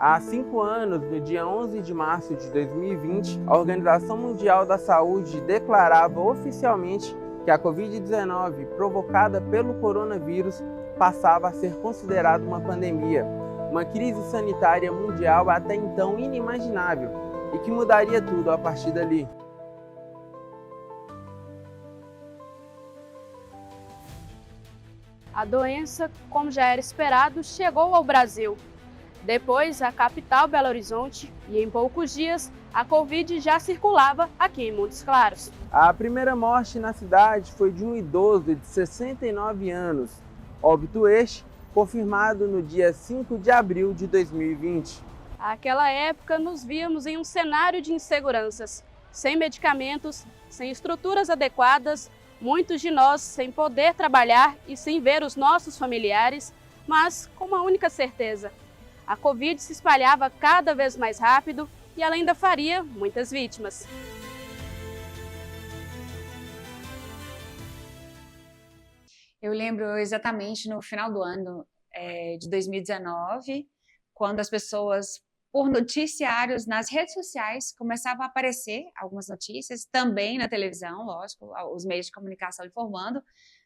Há 5 anos, no dia 11 de março de 2020, a Organização Mundial da Saúde declarava oficialmente que a Covid-19, provocada pelo coronavírus, passava a ser considerada uma pandemia, uma crise sanitária mundial até então inimaginável e que mudaria tudo a partir dali. A doença, como já era esperado, chegou ao Brasil. Depois, a capital Belo Horizonte, e em poucos dias, a Covid já circulava aqui em Montes Claros. A primeira morte na cidade foi de um idoso de 69 anos, óbito este confirmado no dia 5 de abril de 2020. Naquela época, nos víamos em um cenário de inseguranças, sem medicamentos, sem estruturas adequadas, muitos de nós sem poder trabalhar e sem ver os nossos familiares, mas com uma única certeza: a Covid se espalhava cada vez mais rápido e ela ainda faria muitas vítimas. Eu lembro exatamente no final do ano de 2019, quando as pessoas, por noticiários nas redes sociais, começavam a aparecer algumas notícias, também na televisão, lógico, os meios de comunicação informando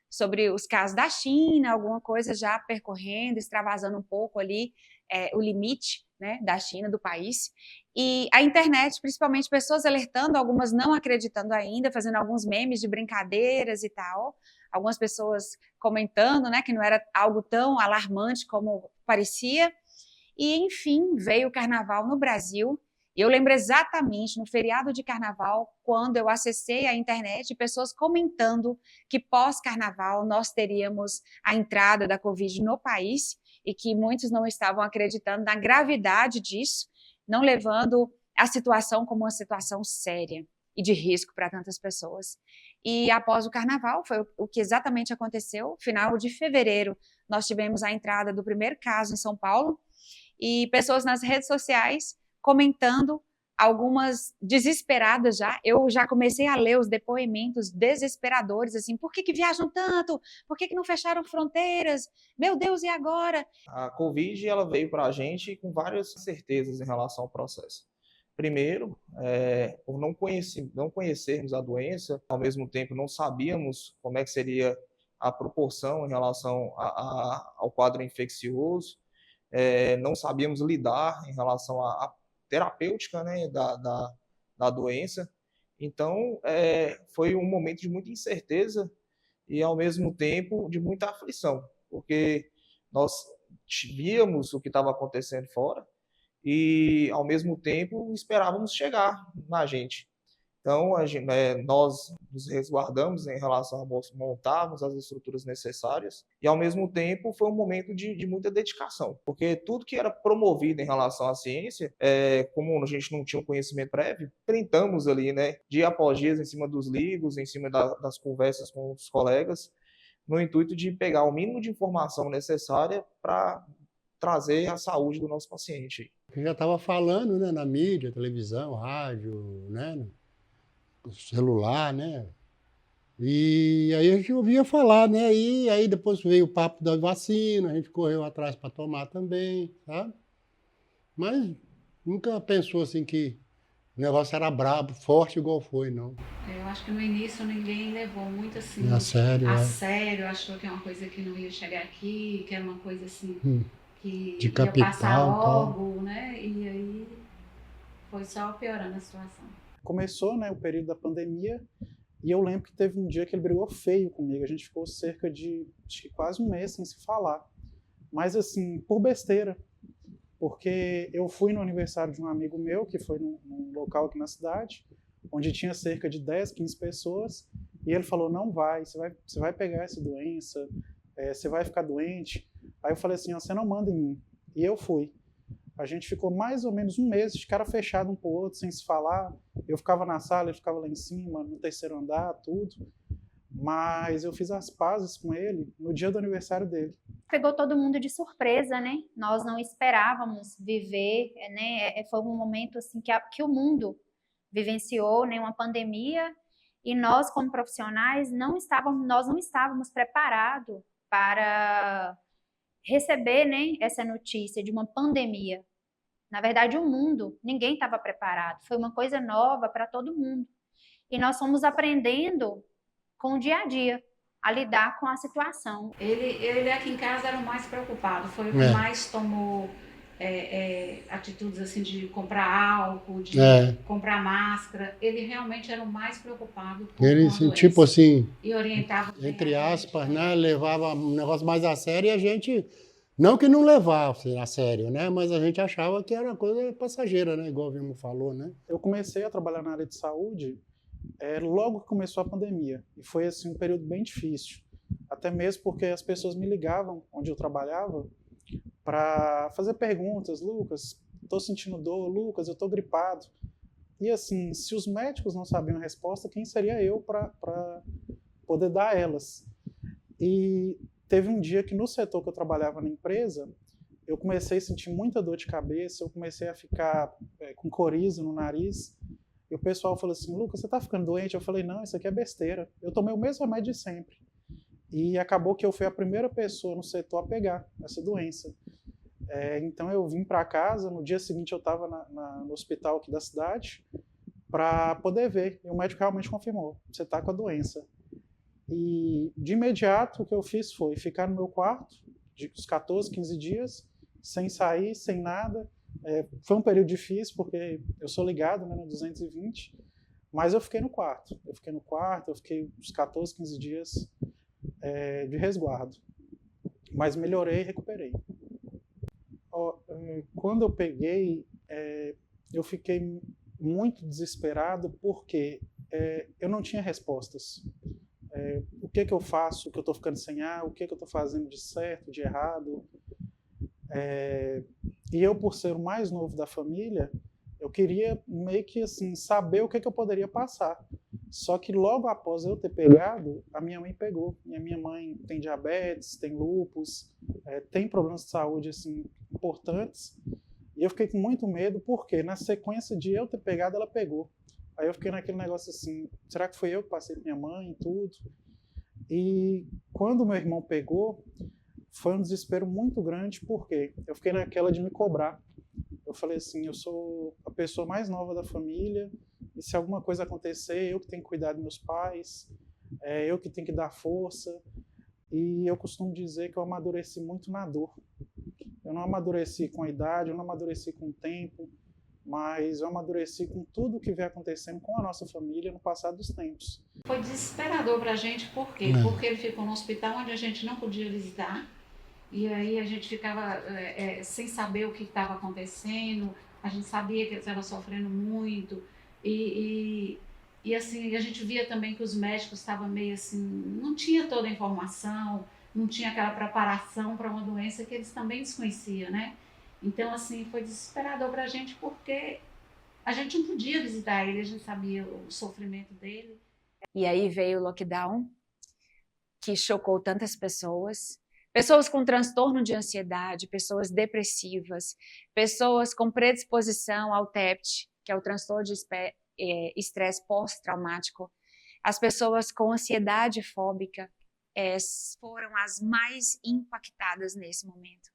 sobre os casos da China, alguma coisa já percorrendo, extravasando um pouco ali o limite, né, da China, do país. E a internet, principalmente pessoas alertando, algumas não acreditando ainda, fazendo alguns memes de brincadeiras e tal, algumas pessoas comentando, né, que não era algo tão alarmante como parecia. E, enfim, veio o carnaval no Brasil. Eu lembro exatamente, no feriado de carnaval, quando eu acessei a internet, pessoas comentando que pós-carnaval nós teríamos a entrada da Covid no país e que muitos não estavam acreditando na gravidade disso, não levando a situação como uma situação séria e de risco para tantas pessoas. E após o carnaval, foi o que exatamente aconteceu. Final de fevereiro, nós tivemos a entrada do primeiro caso em São Paulo e pessoas nas redes sociais comentando, algumas desesperadas já. Eu já comecei a ler os depoimentos desesperadores, assim, por que viajam tanto? Por que não fecharam fronteiras? Meu Deus, e agora? A Covid ela veio para a gente com várias certezas em relação ao processo. Primeiro, por não conhecermos a doença, ao mesmo tempo não sabíamos como é que seria a proporção em relação ao quadro infeccioso, não sabíamos lidar em relação à terapêutica, né, da doença. Então, foi um momento de muita incerteza e, ao mesmo tempo, de muita aflição, porque nós víamos o que estava acontecendo fora e, ao mesmo tempo, esperávamos chegar na gente. Então, nós nos resguardamos em relação a montarmos as estruturas necessárias e, ao mesmo tempo, foi um momento de muita dedicação, porque tudo que era promovido em relação à ciência, como a gente não tinha um conhecimento prévio, tentamos ali, né, dia após dia, em cima dos livros, em cima das conversas com os colegas, no intuito de pegar o mínimo de informação necessária para trazer a saúde do nosso paciente. Eu já estava falando, né, na mídia, televisão, rádio, né, celular, né? E aí a gente ouvia falar, né? E aí depois veio o papo da vacina, a gente correu atrás para tomar também, sabe? Mas nunca pensou assim que o negócio era brabo, forte igual foi, não. Eu acho que no início ninguém levou muito assim A sério, achou que é uma coisa que não ia chegar aqui, que era uma coisa assim que de ia capital, passar logo, tal. né? E aí foi só piorando a situação. Começou, né, o período da pandemia e eu lembro que teve um dia que ele brigou feio comigo. A gente ficou cerca de acho que quase um mês sem se falar. Mas assim, por besteira. Porque eu fui no aniversário de um amigo meu, que foi num local aqui na cidade, onde tinha cerca de 10, 15 pessoas, e ele falou, não vai, você vai pegar essa doença, você vai ficar doente. Aí eu falei assim, você não manda em mim. E eu fui. A gente ficou mais ou menos um mês de cara fechado um pro outro, sem se falar. Eu ficava na sala, ele ficava lá em cima, no terceiro andar, tudo. Mas eu fiz as pazes com ele no dia do aniversário dele. Pegou todo mundo de surpresa, né? Nós não esperávamos viver, né? Foi um momento assim que o mundo vivenciou, né? Uma pandemia, e nós como profissionais nós não estávamos preparados para receber, né, essa notícia de uma pandemia. Na verdade, o mundo, ninguém estava preparado. Foi uma coisa nova para todo mundo. E nós fomos aprendendo com o dia a dia, a lidar com a situação. Ele aqui em casa era o mais preocupado, foi o que mais tomou atitudes assim de comprar álcool, de comprar máscara. Ele realmente era o mais preocupado com Ele, a doença. tipo assim, E orientava entre aspas, né, levava um negócio mais a sério e a gente, não que não levasse a sério, né, mas a gente achava que era coisa passageira, né, igual o Vilmo falou, né. Eu comecei a trabalhar na área de saúde logo que começou a pandemia, e foi assim um período bem difícil, até mesmo porque as pessoas me ligavam onde eu trabalhava para fazer perguntas. Lucas, estou sentindo dor. Lucas, eu estou gripado. E assim, se os médicos não sabiam a resposta, quem seria eu para poder dar a elas? E teve um dia que no setor que eu trabalhava na empresa, eu comecei a sentir muita dor de cabeça, eu comecei a ficar com coriza no nariz, e o pessoal falou assim: Lucas, você está ficando doente? Eu falei: não, isso aqui é besteira. Eu tomei o mesmo remédio de sempre. E acabou que eu fui a primeira pessoa no setor a pegar essa doença. Então eu vim para casa, no dia seguinte eu estava no hospital aqui da cidade para poder ver, e o médico realmente confirmou: você está com a doença. E de imediato o que eu fiz foi ficar no meu quarto, de uns 14, 15 dias, sem sair, sem nada. Foi um período difícil, porque eu sou ligado, né, no 220, mas eu fiquei no quarto. Eu fiquei uns 14, 15 dias de resguardo. Mas melhorei e recuperei. Quando eu peguei, eu fiquei muito desesperado, porque eu não tinha respostas. O que eu faço, que eu estou ficando sem ar, o que eu estou fazendo de certo, de errado. E eu, por ser o mais novo da família, eu queria meio que assim, saber o que eu poderia passar. Só que logo após eu ter pegado, a minha mãe pegou. E a minha mãe tem diabetes, tem lúpus, tem problemas de saúde assim, importantes. E eu fiquei com muito medo, porque na sequência de eu ter pegado, ela pegou. Aí eu fiquei naquele negócio assim: será que foi eu que passei para minha mãe e tudo? E quando meu irmão pegou, foi um desespero muito grande, porque eu fiquei naquela de me cobrar. Eu falei assim: eu sou a pessoa mais nova da família, e se alguma coisa acontecer, eu que tenho que cuidar dos meus pais, eu que tenho que dar força. E eu costumo dizer que eu amadureci muito na dor. Eu não amadureci com a idade, eu não amadureci com o tempo, mas eu amadureci com tudo que vem acontecendo com a nossa família no passar dos tempos. Foi desesperador para a gente, por quê? Porque ele ficou no hospital onde a gente não podia visitar, e aí a gente ficava sem saber o que estava acontecendo. A gente sabia que ele estava sofrendo muito, e assim, a gente via também que os médicos estavam meio assim, não tinha toda a informação, não tinha aquela preparação para uma doença que eles também desconheciam, né? Então, assim, foi desesperador para a gente, porque a gente não podia visitar ele, a gente sabia o sofrimento dele. E aí veio o lockdown, que chocou tantas pessoas. Pessoas com transtorno de ansiedade, pessoas depressivas, pessoas com predisposição ao TEPT, que é o transtorno de estresse pós-traumático. As pessoas com ansiedade fóbica foram as mais impactadas nesse momento.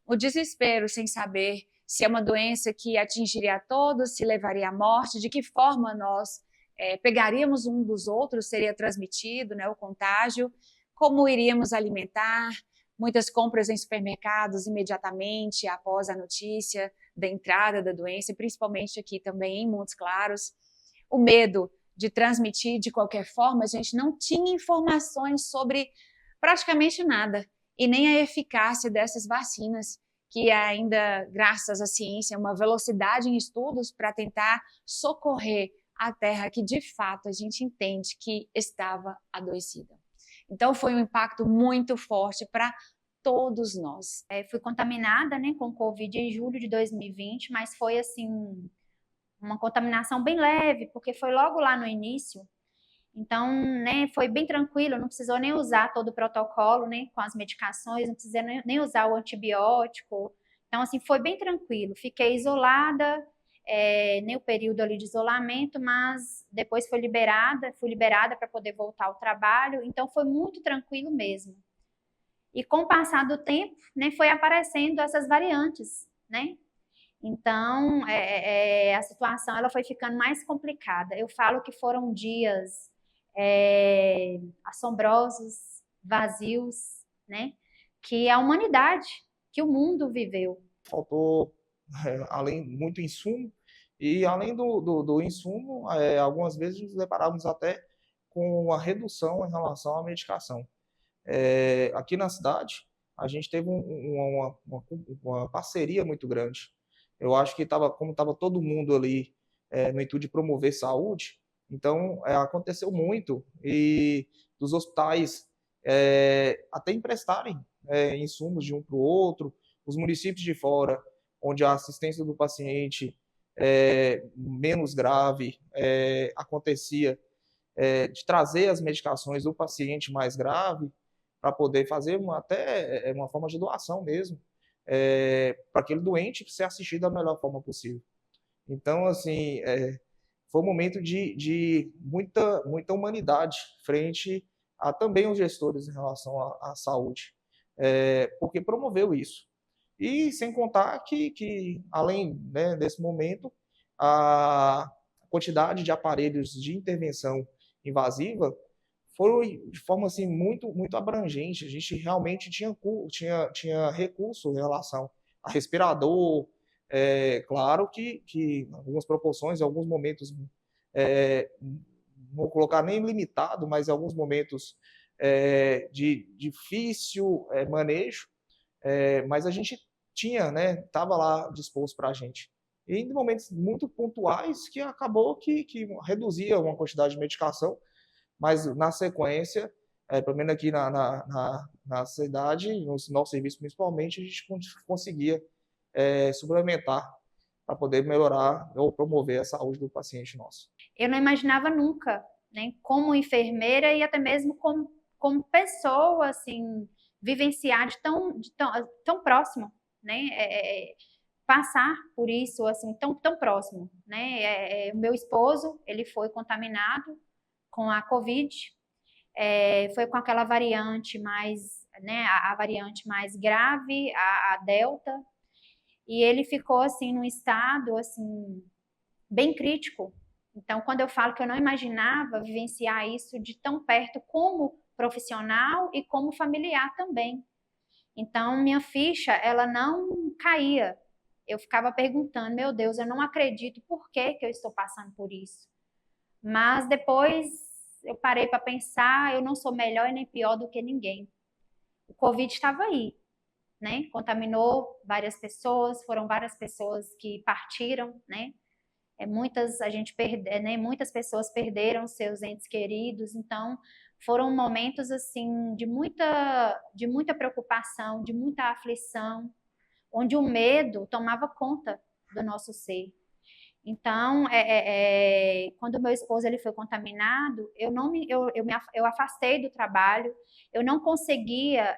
O desespero, sem saber se é uma doença que atingiria a todos, se levaria à morte, de que forma nós pegaríamos um dos outros, seria transmitido, né, o contágio, como iríamos alimentar, muitas compras em supermercados imediatamente após a notícia da entrada da doença, principalmente aqui também em Montes Claros. O medo de transmitir de qualquer forma, a gente não tinha informações sobre praticamente nada, e nem a eficácia dessas vacinas, que ainda, graças à ciência, uma velocidade em estudos para tentar socorrer a terra que, de fato, a gente entende que estava adoecida. Então, foi um impacto muito forte para todos nós. Fui contaminada, né, com Covid em julho de 2020, mas foi assim uma contaminação bem leve, porque foi logo lá no início. Então, né, foi bem tranquilo, não precisou nem usar todo o protocolo, né, com as medicações, não precisei nem usar o antibiótico. Então, assim, foi bem tranquilo. Fiquei isolada, no período ali de isolamento, mas depois fui liberada para poder voltar ao trabalho. Então, foi muito tranquilo mesmo. E com o passar do tempo, né, foi aparecendo essas variantes, né? Então, a situação ela foi ficando mais complicada. Eu falo que foram dias assombrosos, vazios, né? Que a humanidade, que o mundo viveu. Faltou, além, muito insumo, e além do insumo, algumas vezes nos deparávamos até com uma redução em relação à medicação. Aqui na cidade, a gente teve uma parceria muito grande. Eu acho que como estava todo mundo ali no intuito de promover saúde, então aconteceu muito, e dos hospitais até emprestarem insumos de um para o outro, os municípios de fora, onde a assistência do paciente menos grave acontecia, de trazer as medicações do paciente mais grave, para poder fazer até uma forma de doação mesmo, para aquele doente ser assistido da melhor forma possível. Então, assim, foi um momento de muita humanidade frente a também os gestores em relação à saúde, porque promoveu isso. E sem contar que além, né, desse momento, a quantidade de aparelhos de intervenção invasiva foi de forma assim, muito abrangente. A gente realmente tinha recurso em relação a respirador, claro que em algumas proporções, em alguns momentos, não vou colocar nem limitado, mas em alguns momentos de difícil manejo, mas a gente tinha, né, estava lá disposto para a gente. E em momentos muito pontuais que acabou que reduzia uma quantidade de medicação, mas na sequência, pelo menos aqui na cidade, no nosso serviço principalmente, a gente conseguia suplementar para poder melhorar ou promover a saúde do paciente nosso. Eu não imaginava nunca, né, como enfermeira e até mesmo como pessoa, assim, vivenciar de tão próximo, né, passar por isso, assim, tão próximo, né. O meu esposo, ele foi contaminado com a Covid, foi com aquela variante mais, né, a variante mais grave, a Delta, e ele ficou, assim, num estado, assim, bem crítico. Então, quando eu falo que eu não imaginava vivenciar isso de tão perto como profissional e como familiar também. Então, minha ficha, ela não caía. Eu ficava perguntando, meu Deus, eu não acredito por que eu estou passando por isso. Mas depois eu parei para pensar, eu não sou melhor e nem pior do que ninguém. O Covid estava aí, né? Contaminou várias pessoas, foram várias pessoas que partiram, né? Muitas pessoas perderam seus entes queridos, então foram momentos assim de muita preocupação, de muita aflição, onde o medo tomava conta do nosso ser. Então, quando meu esposo ele foi contaminado, eu afastei do trabalho, eu não conseguia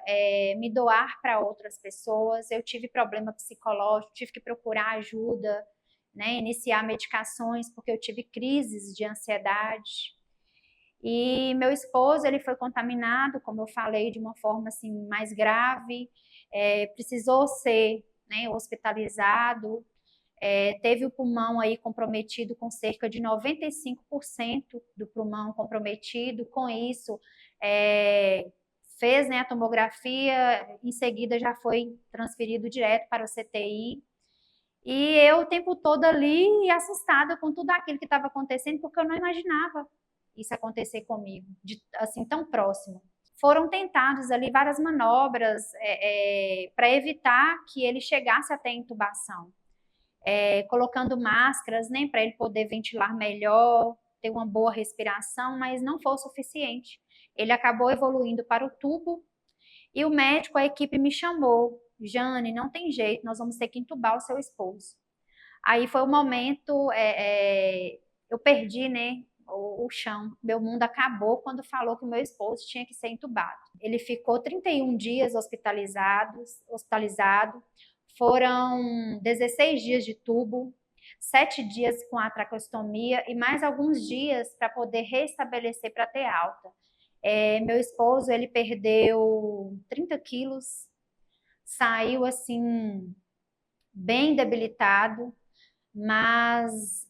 me doar para outras pessoas, eu tive problema psicológico, tive que procurar ajuda, né, iniciar medicações, porque eu tive crises de ansiedade. E meu esposo ele foi contaminado, como eu falei, de uma forma assim mais grave, precisou ser, né, hospitalizado. Teve o pulmão aí comprometido com cerca de 95% do pulmão comprometido. Com isso, fez, né, a tomografia, em seguida já foi transferido direto para o CTI. E eu o tempo todo ali assustada com tudo aquilo que estava acontecendo, porque eu não imaginava isso acontecer comigo, assim, tão próximo. Foram tentadas ali várias manobras para evitar que ele chegasse até a intubação. Colocando máscaras, né, para ele poder ventilar melhor, ter uma boa respiração, mas não foi o suficiente. Ele acabou evoluindo para o tubo e o médico, a equipe me chamou, Jane, não tem jeito, nós vamos ter que entubar o seu esposo. Aí foi o momento, eu perdi, né, o chão, meu mundo acabou quando falou que o meu esposo tinha que ser entubado. Ele ficou 31 dias hospitalizado, foram 16 dias de tubo, 7 dias com a traqueostomia e mais alguns dias para poder restabelecer para ter alta. Meu esposo, ele perdeu 30 quilos, saiu assim, bem debilitado, mas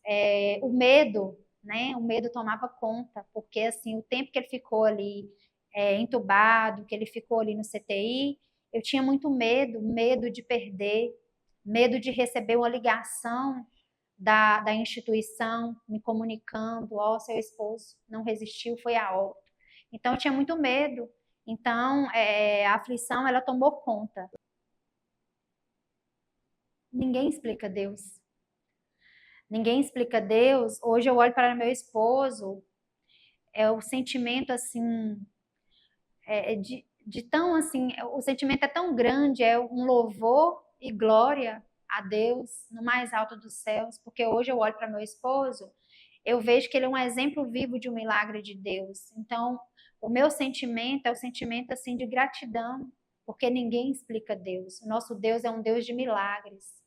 o medo, né? O medo tomava conta, porque assim, o tempo que ele ficou ali entubado, que ele ficou ali no CTI, eu tinha muito medo, medo de perder, medo de receber uma ligação da instituição me comunicando, ó, seu esposo não resistiu, foi a óbito. Então, eu tinha muito medo. Então, a aflição, ela tomou conta. Ninguém explica Deus. Ninguém explica Deus. Hoje eu olho para meu esposo, o sentimento, assim, de tão, assim, o sentimento é tão grande, é um louvor e glória a Deus no mais alto dos céus, porque hoje eu olho para meu esposo, eu vejo que ele é um exemplo vivo de um milagre de Deus. Então, o meu sentimento é o sentimento assim de gratidão, porque ninguém explica Deus. O nosso Deus é um Deus de milagres.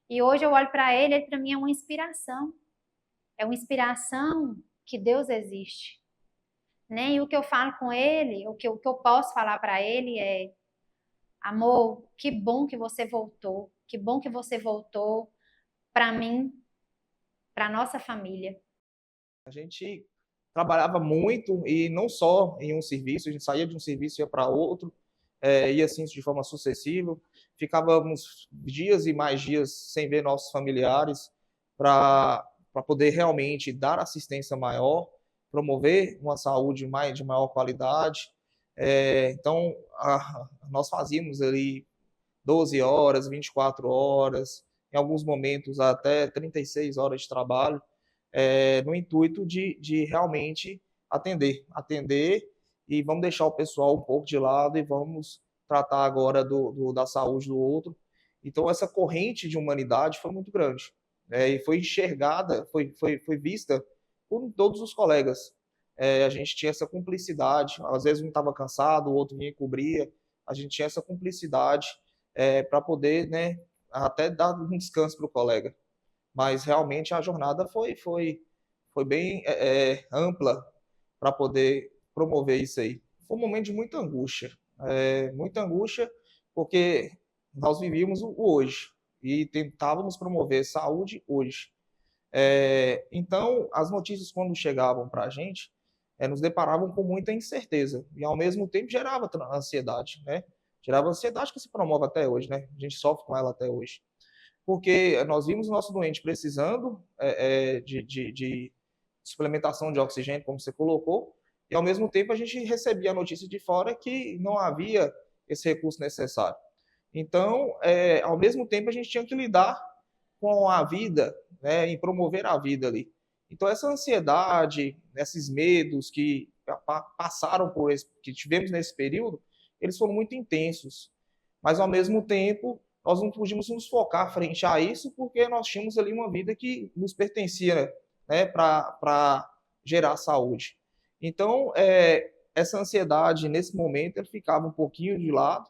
E hoje eu olho para ele para mim é uma inspiração. É uma inspiração que Deus existe. Né? E o que eu falo com ele, o que eu posso falar para ele é: amor, que bom que você voltou. Que bom que você voltou para mim, para nossa família. A gente trabalhava muito e não só em um serviço, a gente saía de um serviço e ia para outro, ia assim de forma sucessiva. Ficávamos dias e mais dias sem ver nossos familiares para poder realmente dar assistência maior, promover uma saúde de maior qualidade. Então, nós fazíamos ali 12 horas, 24 horas, em alguns momentos até 36 horas de trabalho, no intuito de realmente atender e vamos deixar o pessoal um pouco de lado e vamos tratar agora da saúde do outro. Então, essa corrente de humanidade foi muito grande, e foi enxergada, foi vista por todos os colegas. A gente tinha essa cumplicidade, às vezes um estava cansado, o outro vinha e cobria, a gente tinha essa cumplicidade para poder, né, até dar um descanso para o colega. Mas realmente a jornada foi bem ampla para poder promover isso aí. Foi um momento de muita angústia porque nós vivíamos o hoje e tentávamos promover saúde hoje. Então, as notícias quando chegavam para a gente, nos deparavam com muita incerteza e ao mesmo tempo gerava ansiedade, né? Gerava ansiedade que se promove até hoje, né? A gente sofre com ela até hoje. Porque nós vimos o nosso doente precisando de suplementação de oxigênio, como você colocou, e ao mesmo tempo a gente recebia a notícia de fora que não havia esse recurso necessário. Então, ao mesmo tempo a gente tinha que lidar com a vida, né, em promover a vida ali. Então, essa ansiedade, esses medos que passaram que tivemos nesse período, eles foram muito intensos. Mas, ao mesmo tempo, nós não podíamos nos focar frente a isso, porque nós tínhamos ali uma vida que nos pertencia, né, para gerar saúde. Então, essa ansiedade, nesse momento, ele ficava um pouquinho de lado,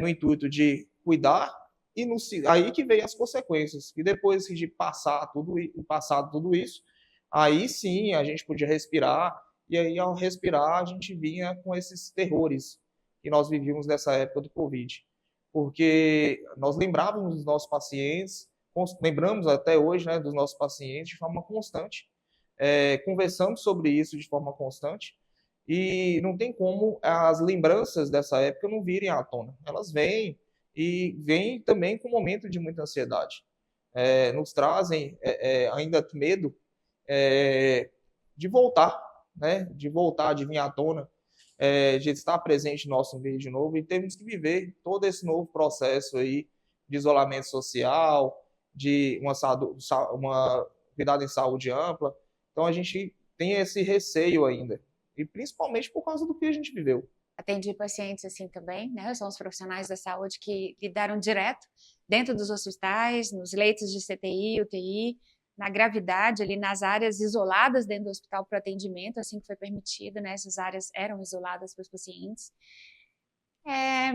no intuito de cuidar, e aí que veio as consequências. E depois de passar tudo isso, aí sim a gente podia respirar, e aí ao respirar a gente vinha com esses terrores que nós vivíamos nessa época do Covid. Porque nós lembrávamos dos nossos pacientes, lembramos até hoje, né, dos nossos pacientes de forma constante, conversamos sobre isso de forma constante, e não tem como as lembranças dessa época não virem à tona. Elas vêm, e vêm também com um momento de muita ansiedade. Nos trazem ainda medo de voltar, né, de vir à tona, de estar presente no nosso meio de novo, e temos que viver todo esse novo processo aí de isolamento social, de uma cuidado em saúde ampla. Então a gente tem esse receio ainda, e principalmente por causa do que a gente viveu. Atendi pacientes assim também, né? São os profissionais da saúde que lidaram direto dentro dos hospitais, nos leitos de CTI, UTI, na gravidade, ali nas áreas isoladas dentro do hospital para atendimento, assim que foi permitido, né? Essas áreas eram isoladas para os pacientes.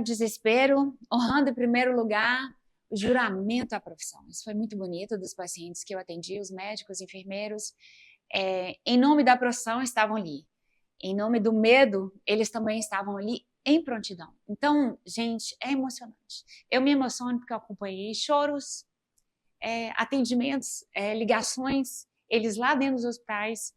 Desespero, honrando em primeiro lugar o juramento à profissão. Isso foi muito bonito dos pacientes que eu atendi, os médicos, enfermeiros, em nome da profissão estavam ali. Em nome do medo, eles também estavam ali em prontidão. Então, gente, é emocionante. Eu me emociono porque eu acompanhei choros, atendimentos, ligações, eles lá dentro dos hospitais,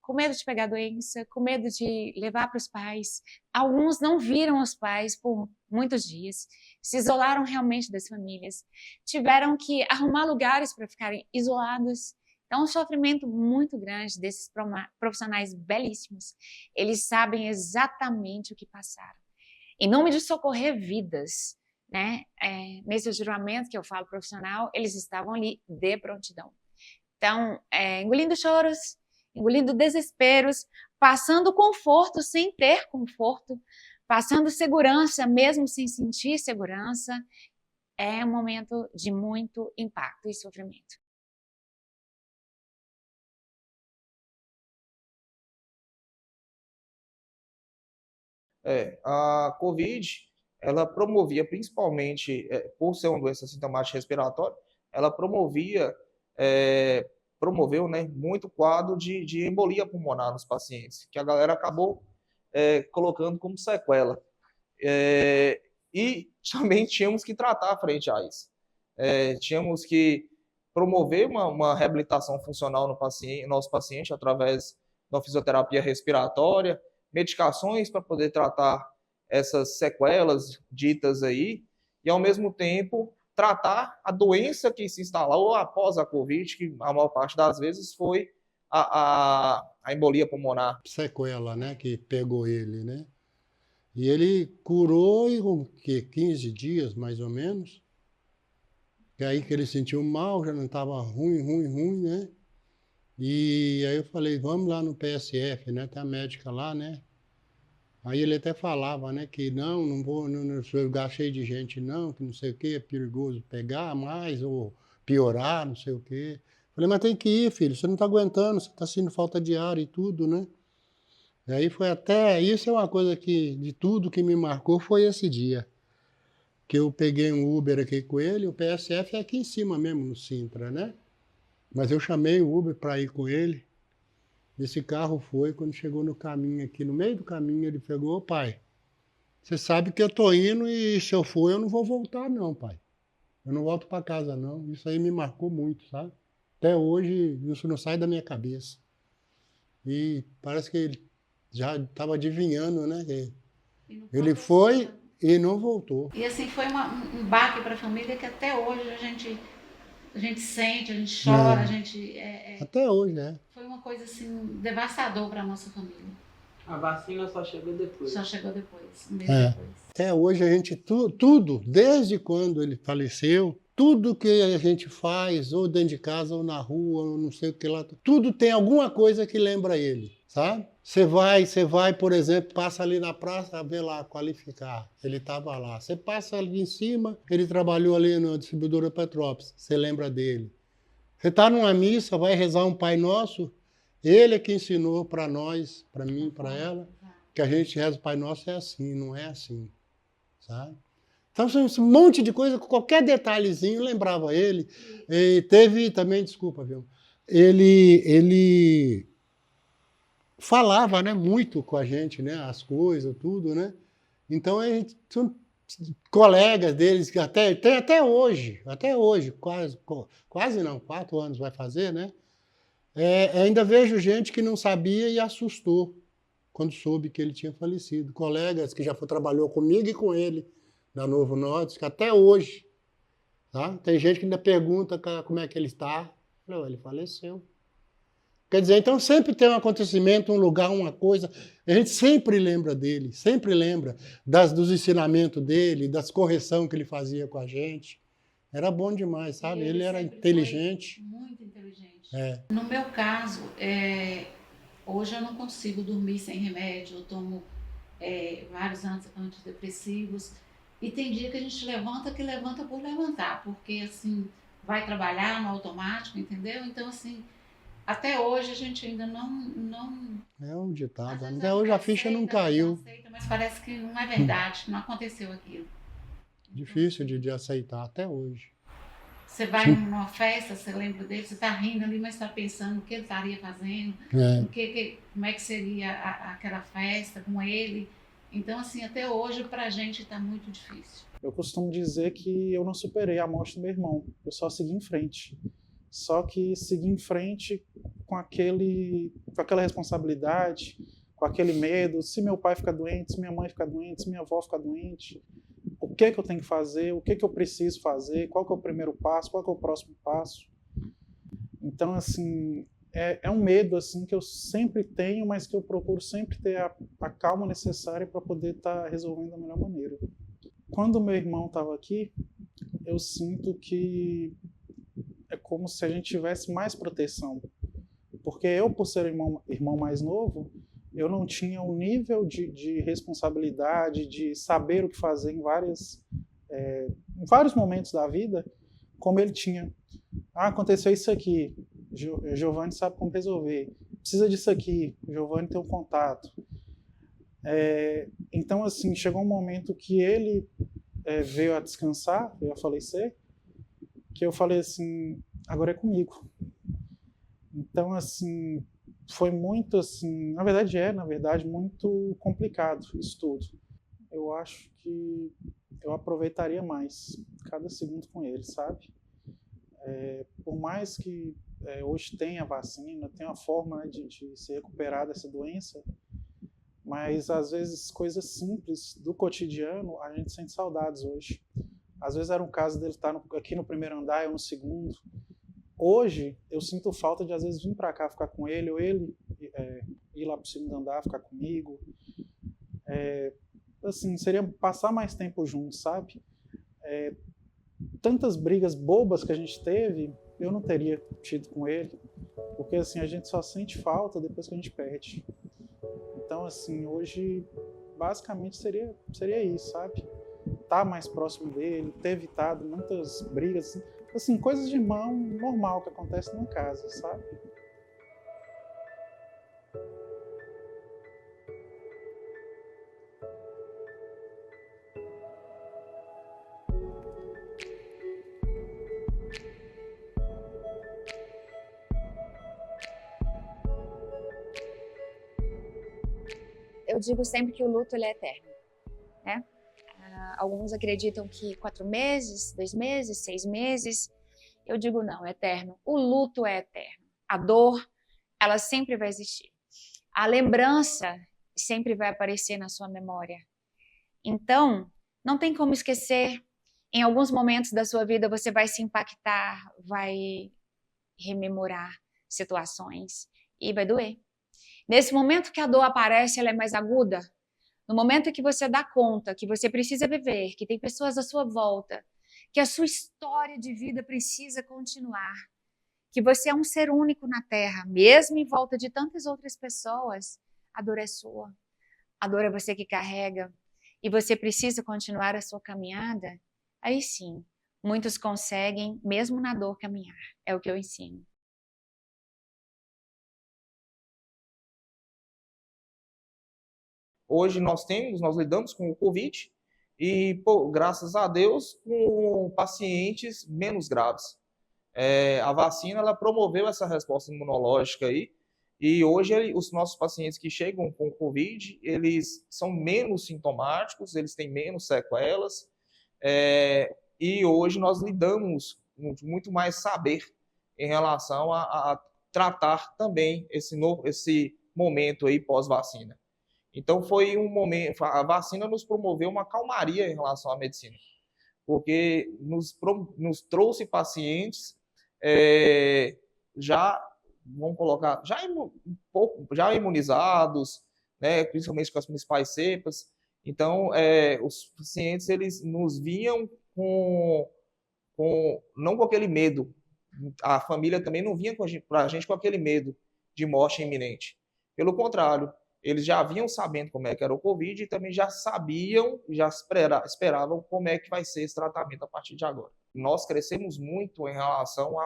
com medo de pegar doença, com medo de levar para os pais. Alguns não viram os pais por muitos dias, se isolaram realmente das famílias, tiveram que arrumar lugares para ficarem isolados. Então, um sofrimento muito grande desses profissionais belíssimos. Eles sabem exatamente o que passaram. Em nome de socorrer vidas, né? Nesse juramento que eu falo profissional, eles estavam ali de prontidão. Então, engolindo choros, engolindo desesperos, passando conforto sem ter conforto, passando segurança mesmo sem sentir segurança. É um momento de muito impacto e sofrimento. A Covid, ela promovia principalmente, por ser uma doença sintomática respiratória, ela promoveu, né, muito quadro de embolia pulmonar nos pacientes, que a galera acabou colocando como sequela. E também tínhamos que tratar frente a isso. Tínhamos que promover uma reabilitação funcional no nosso paciente através da fisioterapia respiratória, medicações para poder tratar essas sequelas ditas aí, e ao mesmo tempo tratar a doença que se instalou após a Covid, que a maior parte das vezes foi a embolia pulmonar. Sequela, né, que pegou ele, né? E ele curou em 15 dias, mais ou menos. E aí que ele sentiu mal, já não estava ruim, né? E aí eu falei, vamos lá no PSF, né? Tem a médica lá, né? Aí ele até falava, né, que não vou no seu lugar cheio de gente não, que não sei o que, é perigoso pegar mais ou piorar, não sei o que. Falei, mas tem que ir, filho, você não está aguentando, você está sentindo falta de ar e tudo, né? E aí foi até, isso é uma coisa que, de tudo que me marcou, foi esse dia. Que eu peguei um Uber aqui com ele, o PSF é aqui em cima mesmo, no Sintra, né? Mas eu chamei o Uber para ir com ele. Esse carro foi, quando chegou no caminho aqui, no meio do caminho, ele pegou, pai, você sabe que eu tô indo e se eu for, eu não vou voltar não, pai. Eu não volto para casa não. Isso aí me marcou muito, sabe? Até hoje, isso não sai da minha cabeça. E parece que ele já estava adivinhando, né? Ele foi e não voltou. E assim, foi um baque para a família que até hoje a gente sente, a gente chora, a gente... Até hoje, né? Foi uma coisa assim, devastadora para a nossa família. A vacina só chegou depois. Só chegou depois, um mês depois. Até hoje a gente, tudo, desde quando ele faleceu, tudo que a gente faz, ou dentro de casa, ou na rua, ou não sei o que lá, tudo tem alguma coisa que lembra ele, sabe? Você vai, por exemplo, passa ali na praça, vê lá, Qualificar, ele estava lá. Você passa ali em cima, ele trabalhou ali na distribuidora Petrópolis, você lembra dele. Você está numa missa, vai rezar um Pai Nosso, ele é que ensinou para nós, para mim, para ela, que a gente reza o Pai Nosso é assim, não é assim, sabe? Então, um monte de coisa, qualquer detalhezinho lembrava ele. E teve também, desculpa, viu? Ele falava, né, muito com a gente, né, as coisas, tudo, né? Então, a gente, são colegas deles que tem até hoje, quase não, 4 anos vai fazer, né? Ainda vejo gente que não sabia e assustou quando soube que ele tinha falecido. Colegas que já trabalhou comigo e com ele na Novo Norte, que até hoje, tá? Tem gente que ainda pergunta como é que ele está. Não, ele faleceu. Quer dizer, então sempre tem um acontecimento, um lugar, uma coisa. A gente sempre lembra dele, sempre lembra dos ensinamentos dele, das correções que ele fazia com a gente. Era bom demais, sabe? Ele era inteligente. Muito inteligente. No meu caso, hoje eu não consigo dormir sem remédio, eu tomo vários antidepressivos. E tem dia que a gente levanta por levantar, porque assim, vai trabalhar no automático, entendeu? Então, assim, até hoje a gente ainda não... É um ditado, até hoje a ficha não caiu. Aceita, mas parece que não é verdade, que não aconteceu aquilo. Difícil de aceitar, até hoje. Você vai numa festa, você lembra dele, você está rindo ali, mas está pensando o que ele estaria fazendo, como é que seria aquela festa com ele. Então, assim, até hoje para a gente está muito difícil. Eu costumo dizer que eu não superei a morte do meu irmão, eu só segui em frente. Só que segui em frente com aquela responsabilidade, com aquele medo, se meu pai ficar doente, se minha mãe ficar doente, se minha avó ficar doente, o que eu tenho que fazer, o que eu preciso fazer, qual que é o primeiro passo, qual que é o próximo passo. Então, assim, é um medo assim que eu sempre tenho, mas que eu procuro sempre ter a calma necessária para poder estar resolvendo da melhor maneira. Quando meu irmão estava aqui, eu sinto que é como se a gente tivesse mais proteção. Porque eu, por ser irmão mais novo, eu não tinha um nível de responsabilidade, de saber o que fazer em vários momentos da vida, como ele tinha. Ah, aconteceu isso aqui, Giovanni sabe como resolver. Precisa disso aqui, Giovanni tem um contato. Então, assim, chegou um momento que ele veio a descansar, veio a falecer, que eu falei assim, agora é comigo. Então, assim, foi muito, assim, na verdade, muito complicado isso tudo. Eu acho que eu aproveitaria mais cada segundo com ele, sabe? Por mais que hoje tenha vacina, tenha uma forma, né, de se recuperar dessa doença, mas às vezes coisas simples do cotidiano a gente sente saudades hoje. Às vezes era um caso dele estar aqui no primeiro andar, eu no segundo. Hoje eu sinto falta de às vezes vir para cá ficar com ele, ou ele ir lá para o segundo andar ficar comigo. Assim, seria passar mais tempo juntos, sabe? Tantas brigas bobas que a gente teve, eu não teria tido com ele, porque assim, a gente só sente falta depois que a gente perde. Então, assim, hoje, basicamente, seria isso, sabe? Estar mais próximo dele, ter evitado muitas brigas, assim, coisas de irmão normal que acontece numa casa, sabe? Eu digo sempre que o luto ele é eterno, né? Alguns acreditam que 4 meses, 2 meses, 6 meses. Eu digo não, é eterno. O luto é eterno. A dor, ela sempre vai existir. A lembrança sempre vai aparecer na sua memória. Então, não tem como esquecer. Em alguns momentos da sua vida você vai se impactar, vai rememorar situações e vai doer. Nesse momento que a dor aparece, ela é mais aguda. No momento que você dá conta que você precisa viver, que tem pessoas à sua volta, que a sua história de vida precisa continuar, que você é um ser único na Terra, mesmo em volta de tantas outras pessoas, a dor é sua. A dor é você que carrega e você precisa continuar a sua caminhada. Aí sim, muitos conseguem, mesmo na dor, caminhar. É o que eu ensino. Hoje nós lidamos com o Covid e, pô, graças a Deus, com pacientes menos graves. A vacina, ela promoveu essa resposta imunológica aí, e hoje os nossos pacientes que chegam com o Covid, eles são menos sintomáticos, eles têm menos sequelas, e hoje nós lidamos com muito mais saber em relação a tratar também esse momento aí pós-vacina. Então foi um momento, a vacina nos promoveu uma calmaria em relação à medicina, porque nos trouxe pacientes já imunizados, né, principalmente com as principais cepas. Então os pacientes eles nos viam não com aquele medo, a família também não vinha para a gente com aquele medo de morte iminente. Pelo contrário, eles já vinham sabendo como é que era o Covid e também já sabiam, já esperavam como é que vai ser esse tratamento a partir de agora. Nós crescemos muito em relação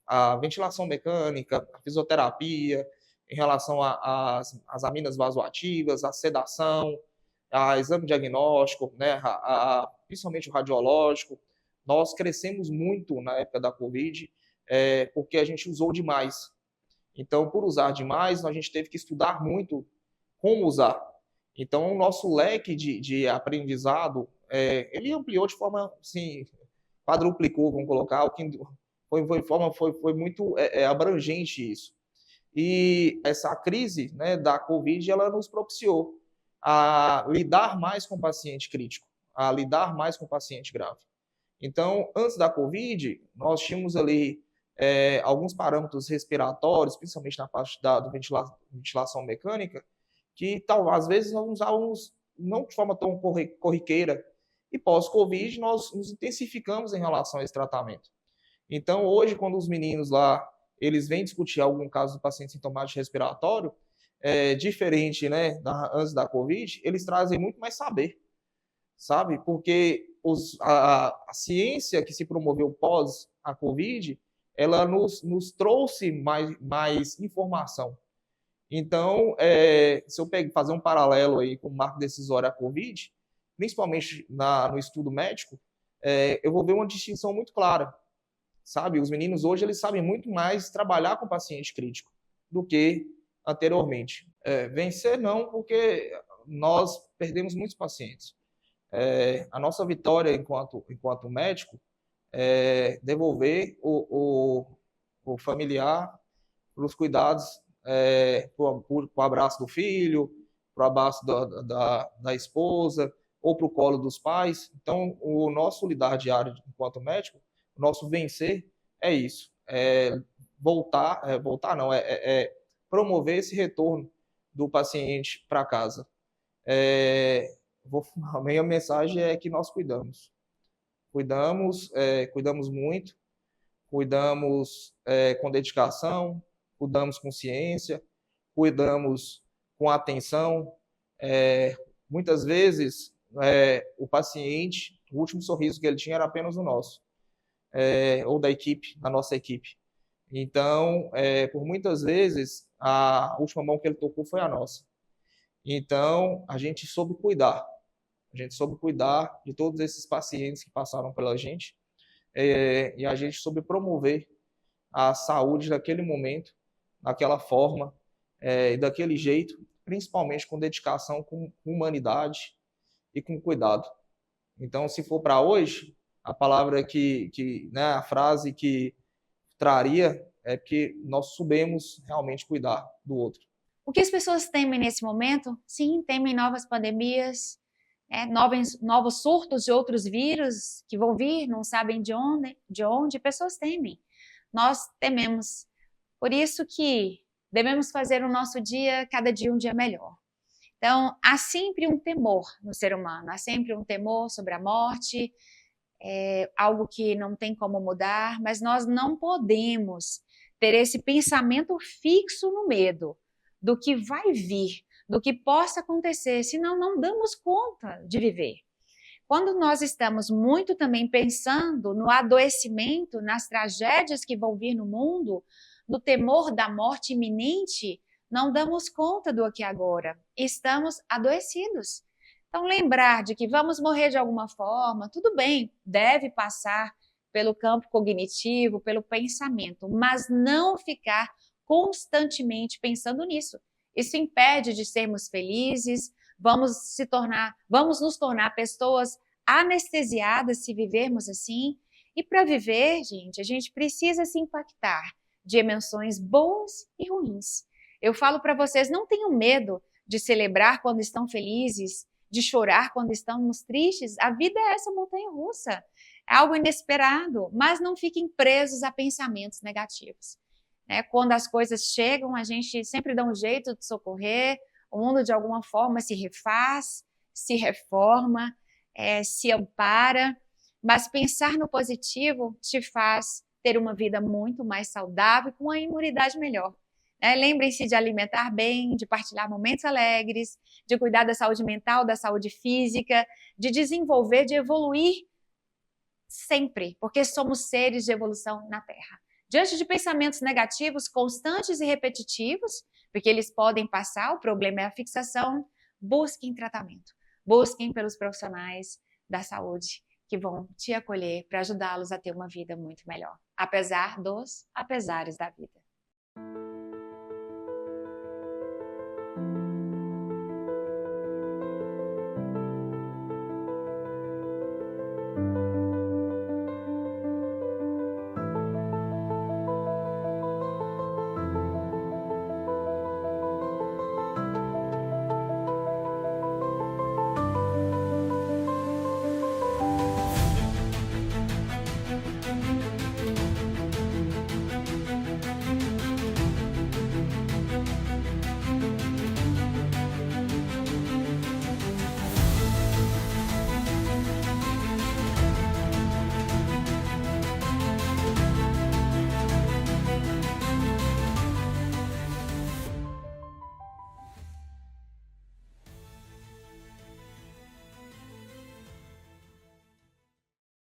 à ventilação mecânica, à fisioterapia, em relação às aminas vasoativas, à sedação, a exame diagnóstico, né, principalmente o radiológico. Nós crescemos muito na época da Covid, porque a gente usou demais. Então, por usar demais, a gente teve que estudar muito como usar. Então, o nosso leque de aprendizado, ele ampliou de forma, assim, quadruplicou, vamos colocar, o que foi muito abrangente isso. E essa crise, né, da Covid, ela nos propiciou a lidar mais com o paciente crítico, a lidar mais com o paciente grave. Então, antes da Covid, nós tínhamos ali alguns parâmetros respiratórios, principalmente na parte da ventilação mecânica, que às vezes nós usávamos não de forma tão corriqueira. E pós-Covid, nós nos intensificamos em relação a esse tratamento. Então, hoje, quando os meninos lá, eles vêm discutir algum caso do paciente sintomático respiratório, diferente, né, antes da Covid, eles trazem muito mais saber, sabe? Porque a ciência que se promoveu pós a Covid, ela nos trouxe mais informação. Então, se eu fazer um paralelo aí com o marco decisório à Covid, principalmente no estudo médico, eu vou ver uma distinção muito clara, sabe? Os meninos hoje, eles sabem muito mais trabalhar com paciente crítico do que anteriormente. Vencer não, porque nós perdemos muitos pacientes. A nossa vitória enquanto médico é devolver o familiar para os cuidados, para o abraço do filho, para o abraço da esposa, ou para o colo dos pais. Então, o nosso lidar diário enquanto médico, o nosso vencer é isso, promover esse retorno do paciente para casa. A minha mensagem é que nós cuidamos muito, cuidamos com dedicação, cuidamos com ciência, cuidamos com atenção. Muitas vezes, o paciente, o último sorriso que ele tinha era apenas o nosso, ou da nossa equipe. Então, por muitas vezes, a última mão que ele tocou foi a nossa. Então, a gente soube cuidar de todos esses pacientes que passaram pela gente, e a gente soube promover a saúde naquele momento, daquela forma, e daquele jeito, principalmente com dedicação, com humanidade e com cuidado. Então, se for para hoje, a palavra né, a frase que traria é que nós soubemos realmente cuidar do outro. O que as pessoas temem nesse momento? Sim, temem novas pandemias, novos surtos de outros vírus que vão vir, não sabem de onde, pessoas temem. Nós tememos. Por isso que devemos fazer o nosso dia, cada dia um dia melhor. Então, há sempre um temor no ser humano, há sempre um temor sobre a morte, algo que não tem como mudar, mas nós não podemos ter esse pensamento fixo no medo do que vai vir, do que possa acontecer, senão não damos conta de viver. Quando nós estamos muito também pensando no adoecimento, nas tragédias que vão vir no mundo, no temor da morte iminente, não damos conta do aqui e agora. Estamos adoecidos. Então, lembrar de que vamos morrer de alguma forma, tudo bem, deve passar pelo campo cognitivo, pelo pensamento, mas não ficar constantemente pensando nisso. Isso impede de sermos felizes, vamos nos tornar pessoas anestesiadas se vivermos assim. E para viver, gente, a gente precisa se impactar de emoções boas e ruins. Eu falo para vocês, não tenham medo de celebrar quando estão felizes, de chorar quando estamos tristes. A vida é essa montanha-russa, é algo inesperado, mas não fiquem presos a pensamentos negativos. Quando as coisas chegam, a gente sempre dá um jeito de socorrer, o mundo de alguma forma se refaz, se reforma, se ampara, mas pensar no positivo te faz ter uma vida muito mais saudável, com uma imunidade melhor. Lembrem-se de alimentar bem, de partilhar momentos alegres, de cuidar da saúde mental, da saúde física, de desenvolver, de evoluir sempre, porque somos seres de evolução na Terra. Diante de pensamentos negativos constantes e repetitivos, porque eles podem passar, o problema é a fixação, busquem tratamento. Busquem pelos profissionais da saúde que vão te acolher para ajudá-los a ter uma vida muito melhor, apesar dos apesares da vida.